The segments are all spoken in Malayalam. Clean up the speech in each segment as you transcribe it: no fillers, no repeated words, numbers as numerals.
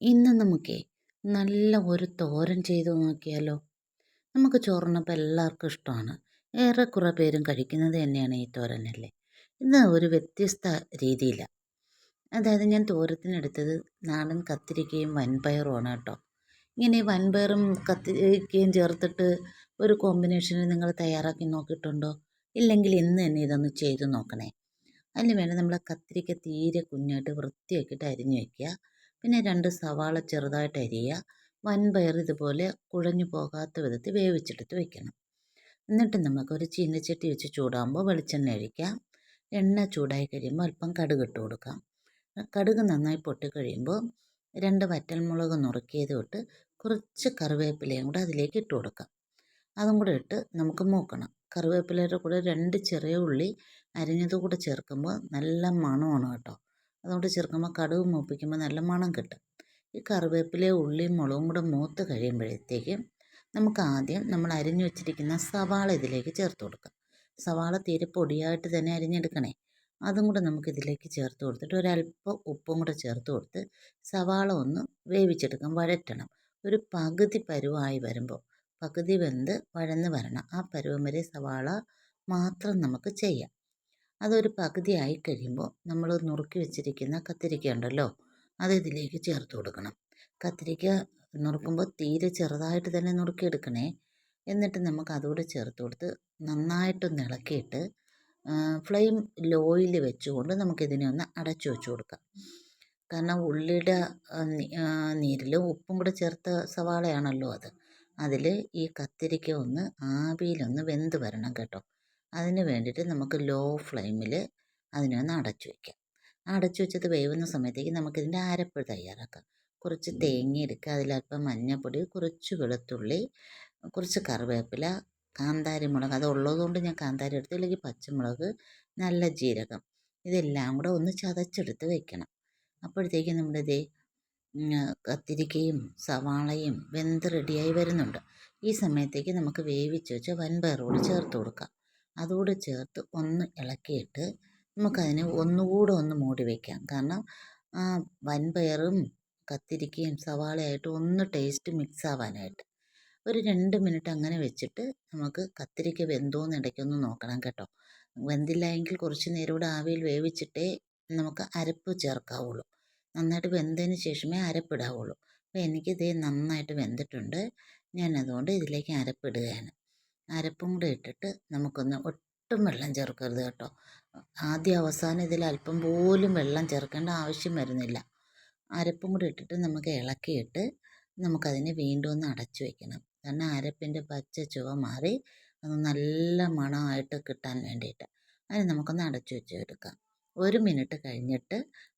ഇന്ന് നമുക്കേ നല്ല ഒരു തോരൻ ചെയ്ത് നോക്കിയാലോ? നമുക്ക് ചോറിനൊപ്പം എല്ലാവർക്കും ഇഷ്ടമാണ്. ഏറെക്കുറെ പേരും കഴിക്കുന്നത് തന്നെയാണ് ഈ തോരനല്ലേ. ഇന്ന് ഒരു വ്യത്യസ്ത രീതിയിലാണ്. അതായത് ഞാൻ തോരത്തിനെടുത്തത് നാടൻ കത്തിരിക്കയും വൻപയറുമാണ് കേട്ടോ. ഇങ്ങനെ വൻപയറും കത്തിരിക്കയും ചേർത്തിട്ട് ഒരു കോമ്പിനേഷനിൽ നിങ്ങൾ തയ്യാറാക്കി നോക്കിയിട്ടുണ്ടോ? ഇല്ലെങ്കിൽ ഇന്ന് തന്നെ ഇതൊന്ന് ചെയ്ത് നോക്കണേ. അതിന് വേണ്ടി നമ്മൾ കത്തിരിക്ക തീരെ കുഞ്ഞായിട്ട് വൃത്തിയാക്കിയിട്ട് അരിഞ്ഞു വയ്ക്കുക. പിന്നെ 2 സവാള ചെറുതായിട്ട് അരിയുക. വൻപയർ ഇതുപോലെ കുഴഞ്ഞു പോകാത്ത വിധത്തിൽ വേവിച്ചെടുത്ത് വെക്കണം. എന്നിട്ട് നമുക്കൊരു ചീനച്ചട്ടി വെച്ച് ചൂടാകുമ്പോൾ വെളിച്ചെണ്ണ ഒഴിക്കാം. എണ്ണ ചൂടായി കഴിയുമ്പോൾ അല്പം കടുക് ഇട്ട് കൊടുക്കാം. കടുക് നന്നായി പൊട്ടിക്കഴിയുമ്പോൾ 2 വറ്റൽമുളക് നുറുക്കിയത് ഇട്ട് കുറച്ച് കറിവേപ്പിലയും കൂടെ അതിലേക്ക് ഇട്ട് കൊടുക്കാം. അതും കൂടെ ഇട്ട് നമുക്ക് മൂക്കണം. കറിവേപ്പിലയുടെ കൂടെ 2 ചെറിയ ഉള്ളി അരിഞ്ഞത് കൂടെ ചേർക്കുമ്പോൾ നല്ല മണമാണ് കേട്ടോ. അതുകൊണ്ട് ചേർക്കുമ്പോൾ കടുക് മൂപ്പിക്കുമ്പോൾ നല്ല മണം കിട്ടും. ഈ കറിവേപ്പിലയും ഉള്ളിയും മുളകും കൂടെ മൂത്ത് കഴിയുമ്പോഴത്തേക്കും നമുക്ക് ആദ്യം നമ്മൾ അരിഞ്ഞു വെച്ചിരിക്കുന്ന സവാള ഇതിലേക്ക് ചേർത്ത് കൊടുക്കാം. സവാള തീരെ പൊടിയായിട്ട് തന്നെ അരിഞ്ഞെടുക്കണേ. അതും കൂടെ നമുക്ക് ഇതിലേക്ക് ചേർത്ത് കൊടുത്തിട്ട് ഒരല്പം ഉപ്പും കൂടെ ചേർത്ത് കൊടുത്ത് സവാള ഒന്ന് വേവിച്ചെടുക്കാം, വഴറ്റണം. ഒരു പകുതി പരുവായി വരുമ്പോൾ, പകുതി വെന്ത് വഴന്ന് വരണം. ആ പരുവം വരെ സവാള മാത്രം നമുക്ക് ചെയ്യാം. അതൊരു പകുതി ആയി കഴിയുമ്പോൾ നമ്മൾ നുറുക്കി വെച്ചിരിക്കുന്ന കത്തിരിക്ക ഉണ്ടല്ലോ, അത് ഇതിലേക്ക് ചേർത്ത് കൊടുക്കണം. കത്തിരിക്ക നുറുക്കുമ്പോൾ തീരെ ചെറുതായിട്ട് തന്നെ നുറുക്കിയെടുക്കണേ. എന്നിട്ട് നമുക്ക് അതുകൂടെ ചേർത്ത് കൊടുത്ത് നന്നായിട്ടൊന്ന് ഇളക്കിയിട്ട് ഫ്ലെയിം ലോയിൽ വെച്ചുകൊണ്ട് നമുക്കിതിനെ ഒന്ന് അടച്ചു വെച്ച് കൊടുക്കാം. കാരണം ഉള്ളിയുടെ നീരിൽ ഉപ്പും കൂടെ ചേർത്ത സവാളയാണല്ലോ അത്. അതിൽ ഈ കത്തിരിക്ക ഒന്ന് ആവിയിലൊന്ന് വെന്ത് വരണം കേട്ടോ. അതിന് വേണ്ടിയിട്ട് നമുക്ക് ലോ ഫ്ലെയിമിൽ അതിനെ ഒന്ന് അടച്ചു വയ്ക്കാം. അടച്ചു വെച്ചത് വേവുന്ന സമയത്തേക്ക് നമുക്കിതിൻ്റെ അരപ്പ് തയ്യാറാക്കാം. കുറച്ച് തേങ്ങ എടുക്കുക, അതിലല്പം മഞ്ഞൾപ്പൊടി, കുറച്ച് വെളുത്തുള്ളി, കുറച്ച് കറിവേപ്പില, കാന്താരി മുളക്, അത് ഉള്ളതുകൊണ്ട് ഞാൻ കാന്താരി എടുത്തു, അല്ലെങ്കിൽ പച്ചമുളക്, നല്ല ജീരകം, ഇതെല്ലാം കൂടെ ഒന്ന് ചതച്ചെടുത്ത് വെക്കണം. അപ്പോഴത്തേക്കും നമ്മുടെ ഇതേ കത്തിരിക്കയും സവാളയും വെന്ത് റെഡിയായി വരുന്നുണ്ട്. ഈ സമയത്തേക്ക് നമുക്ക് വേവിച്ച് വെച്ച വൻപയറോട് ചേർത്ത് കൊടുക്കാം. അതുകൂടെ ചേർത്ത് ഒന്ന് ഇളക്കിയിട്ട് നമുക്കതിനെ ഒന്നുകൂടെ ഒന്ന് മൂടി വയ്ക്കാം. കാരണം ആ വൻപയറും കത്തിരിക്കയും സവാളയായിട്ട് ഒന്ന് ടേസ്റ്റ് മിക്സ് ആവാനായിട്ട് ഒരു 2 മിനിറ്റ് അങ്ങനെ വെച്ചിട്ട് നമുക്ക് കത്തിരിക്ക വെന്തോന്ന് ഇടയ്ക്കൊന്ന് നോക്കണം കേട്ടോ. വെന്തില്ല എങ്കിൽ കുറച്ച് നേരം കൂടെ ആവിയിൽ വേവിച്ചിട്ടേ നമുക്ക് അരപ്പ് ചേർക്കാവുള്ളൂ. നന്നായിട്ട് വെന്തതിന് ശേഷമേ അരപ്പിടാവുള്ളൂ. അപ്പോൾ എനിക്കിത് നന്നായിട്ട് വെന്തിട്ടുണ്ട്. ഞാൻ അതുകൊണ്ട് ഇതിലേക്ക് അരപ്പിടുകയാണ്. അരപ്പും കൂടെ ഇട്ടിട്ട് നമുക്കൊന്ന് ഒട്ടും വെള്ളം ചേർക്കരുത് കേട്ടോ. ആദ്യം അവസാനം ഇതിൽ അല്പം പോലും വെള്ളം ചേർക്കേണ്ട ആവശ്യം വരുന്നില്ല. അരപ്പും കൂടെ ഇട്ടിട്ട് നമുക്ക് ഇളക്കിയിട്ട് നമുക്കതിനെ വീണ്ടും ഒന്ന് അടച്ചു വയ്ക്കണം. കാരണം അരപ്പിൻ്റെ പച്ച ചുവ മാറി അത് നല്ല മണമായിട്ട് കിട്ടാൻ വേണ്ടിയിട്ട് അതിന് നമുക്കൊന്ന് അടച്ചു വെച്ച് എടുക്കാം. 1 മിനിറ്റ് കഴിഞ്ഞിട്ട്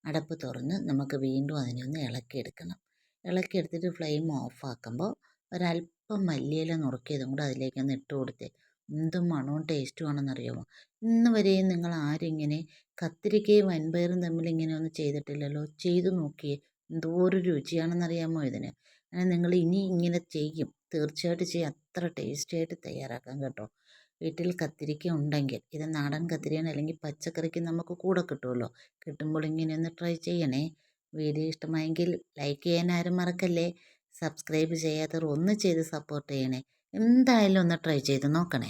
അടപ്പ് തുറന്ന് നമുക്ക് വീണ്ടും അതിനെ ഒന്ന് ഇളക്കിയെടുക്കണം. ഇളക്കിയെടുത്തിട്ട് ഫ്ലെയിം ഓഫാക്കുമ്പോൾ ഒരല്പം മല്ലിയില നുറുക്കിയതും കൂടെ അതിലേക്കൊന്ന് ഇട്ട് കൊടുത്തേ. എന്തും മണവും ടേസ്റ്റുമാണെന്നറിയാമോ? ഇന്ന് വരെയും നിങ്ങൾ ആരിങ്ങനെ കത്തിരിക്കയും വൻപയറും തമ്മിൽ ഇങ്ങനെ ഒന്നും ചെയ്തിട്ടില്ലല്ലോ. ചെയ്തു നോക്കിയേ, എന്തോരം രുചിയാണെന്നറിയാമോ ഇതിന്. അങ്ങനെ നിങ്ങൾ ഇനി ഇങ്ങനെ ചെയ്യും, തീർച്ചയായിട്ടും ചെയ്യും. അത്ര ടേസ്റ്റി ആയിട്ട് തയ്യാറാക്കാം കേട്ടോ. വീട്ടിൽ കത്തിരിക്ക ഉണ്ടെങ്കിൽ, ഇത് നാടൻ കത്തിരിയാണ്, അല്ലെങ്കിൽ പച്ചക്കറിക്ക് നമുക്ക് കൂടെ കിട്ടുമല്ലോ. കിട്ടുമ്പോൾ ഇങ്ങനെ ഒന്ന് ട്രൈ ചെയ്യണേ. വീഡിയോ ഇഷ്ടമായെങ്കിൽ ലൈക്ക് ചെയ്യാൻ ആരും മറക്കല്ലേ. സബ്സ്ക്രൈബ് ചെയ്യാത്തവർ ഒന്ന് ചെയ്ത് സപ്പോർട്ട് ചെയ്യണേ. എന്തായാലും ഒന്ന് ട്രൈ ചെയ്ത് നോക്കണേ.